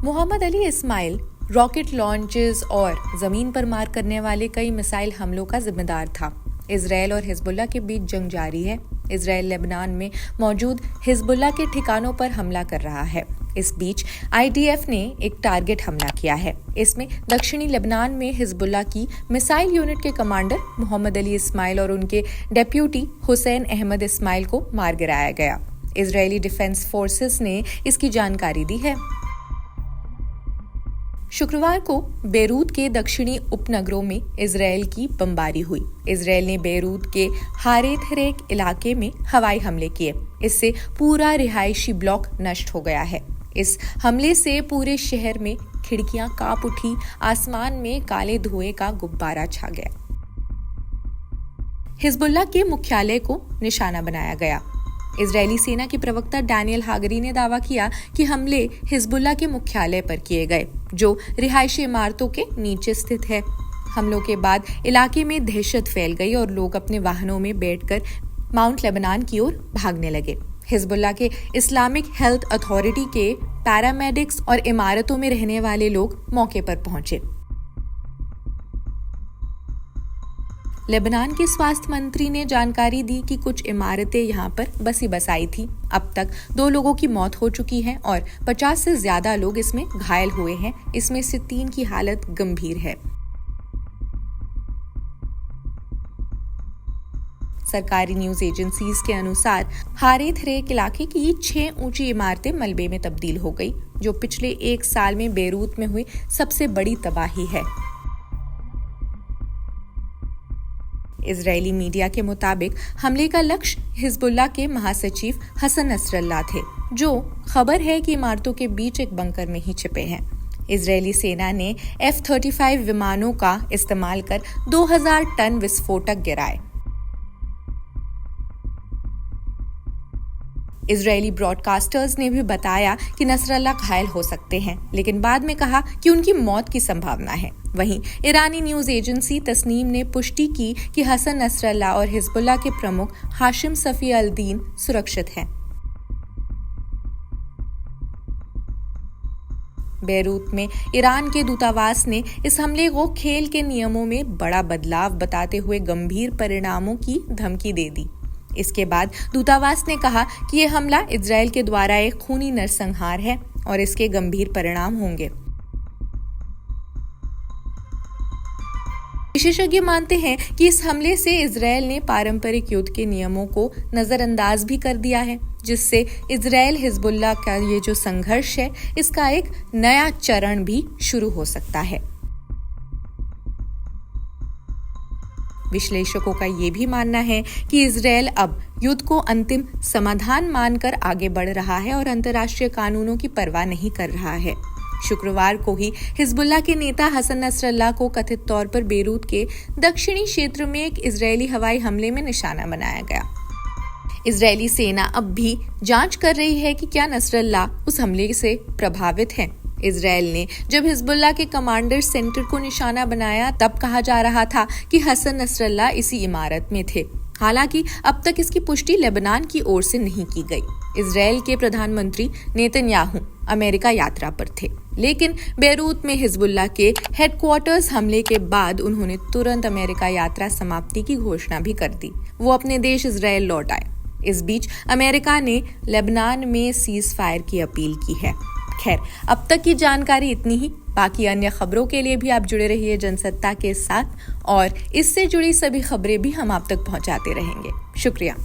Mohammad Ali Ismail rocket launches और जमीन पर मार करने वाले कई मिसाइल हमलों का जिम्मेदार था। इजरायल और हिजबुल्लाह के बीच जंग जारी है। इजरायल लेबनान में मौजूद हिजबुल्लाह के ठिकानों पर हमला कर रहा है। इस बीच IDF ने एक टारगेट हमला किया है। इसमें दक्षिणी लेबनान में हिजबुल्लाह की मिसाइल यूनिट के कमांडर मोहम्मद अली इस्माइल और उनके डेप्यूटी हुसैन अहमद इस्माइल को मार गिराया गया। इजरायली डिफेंस फोर्सेस ने इसकी जानकारी दी है। शुक्रवार को बेरूत के दक्षिणी उपनगरों में इजरायल की बमबारी हुई। इजरायल ने बेरूत के हारेथरेक इलाके में हवाई हमले किए। इससे पूरा रिहायशी ब्लॉक नष्ट हो गया है। इस हमले से पूरे शहर में खिड़कियां कांप उठी, आसमान में काले धुएं का गुब्बारा छा गया। हिजबुल्लाह के मुख्यालय को निशाना बनाया गया। इजरायली सेना के प्रवक्ता डैनियल हागरी ने दावा किया कि हमले हिजबुल्लाह के मुख्यालय पर किए गए, जो रिहायशी इमारतों के नीचे स्थित है। हमलों के बाद इलाके में दहशत फैल गई और लोग अपने वाहनों में बैठकर माउंट लेबनान की ओर भागने लगे। हिजबुल्लाह के इस्लामिक हेल्थ अथॉरिटी के पैरामेडिक्स और इमारतों में रहने वाले लोग मौके पर पहुंचे। लेबनान के स्वास्थ्य मंत्री ने जानकारी दी कि कुछ इमारतें यहां पर बसी बसाई थी। अब तक 2 लोगों की मौत हो चुकी है और 50 से ज्यादा लोग इसमें घायल हुए हैं। इसमें से 3 की हालत गंभीर है। सरकारी न्यूज एजेंसीज के अनुसार हारेथरेक इलाके की 6 ऊंची इमारतें मलबे में तब्दील हो गई, जो पिछले 1 साल में बेरूत में हुई सबसे बड़ी तबाही है। इजरायली मीडिया के मुताबिक हमले का लक्ष्य हिजबुल्लाह के महासचिव हसन नसरल्लाह थे, जो खबर है कि इमारतों के बीच एक बंकर में ही छिपे हैं। इजरायली सेना ने F-35 विमानों का इस्तेमाल कर 2000 टन विस्फोटक गिराए। इजरायली ब्रॉडकास्टर्स ने भी बताया कि नसरल्लाह घायल हो सकते हैं, लेकिन बाद में कहा कि उनकी मौत की संभावना है। वहीं ईरानी न्यूज एजेंसी तस्नीम ने पुष्टि की कि हसन नसरल्लाह और हिजबुल्लाह के प्रमुख हाशिम सफी अल दीन सुरक्षित हैं। बेरूत में ईरान के दूतावास ने इस हमले को खेल के नियमों में बड़ा बदलाव बताते हुए गंभीर परिणामों की धमकी दे दी। इसके बाद दूतावास ने कहा कि यह हमला इजरायल के द्वारा एक खूनी नरसंहार है और इसके गंभीर परिणाम होंगे। विशेषज्ञ मानते हैं कि इस हमले से इजरायल ने पारंपरिक युद्ध के नियमों को नजरअंदाज भी कर दिया है, जिससे इजरायल हिजबुल्लाह का ये जो संघर्ष है, इसका एक नया चरण भी शुरू हो सकता है। विश्लेषकों का ये भी मानना है कि इजरायल अब युद्ध को अंतिम समाधान मानकर आगे बढ़ रहा है और अंतर्राष्ट्रीय कानूनों की परवाह नहीं कर रहा है। शुक्रवार को ही हिजबुल्लाह के नेता हसन नसरल्लाह को कथित तौर पर बेरूत के दक्षिणी क्षेत्र में एक इजरायली हवाई हमले में निशाना बनाया गया। इजरायली सेना अब भी जांच कर रही है कि क्या नसरल्लाह उस हमले से प्रभावित हैं। इजरायल ने जब हिजबुल्लाह के कमांडर सेंटर को निशाना बनाया, तब कहा जा रहा था कि हसन नसरल्लाह इसी इमारत में थे। हालांकि अब तक इसकी पुष्टि लेबनान की ओर से नहीं की गई। इजरायल के प्रधानमंत्री नेतन्याहू अमेरिका यात्रा पर थे, लेकिन बेरूत में हिजबुल्लाह के हेडक्वार्टर्स हमले के बाद उन्होंने तुरंत अमेरिका यात्रा समाप्ति की घोषणा भी कर दी। वो अपने देश इजरायल लौट आए। इस बीच अमेरिका ने लेबनान में सीज फायर की अपील की है। खैर, अब तक की जानकारी इतनी ही। बाकी अन्य खबरों के लिए भी आप जुड़े रहिए जनसत्ता के साथ और इससे जुड़ी सभी खबरें भी हम आप तक पहुंचाते रहेंगे। शुक्रिया।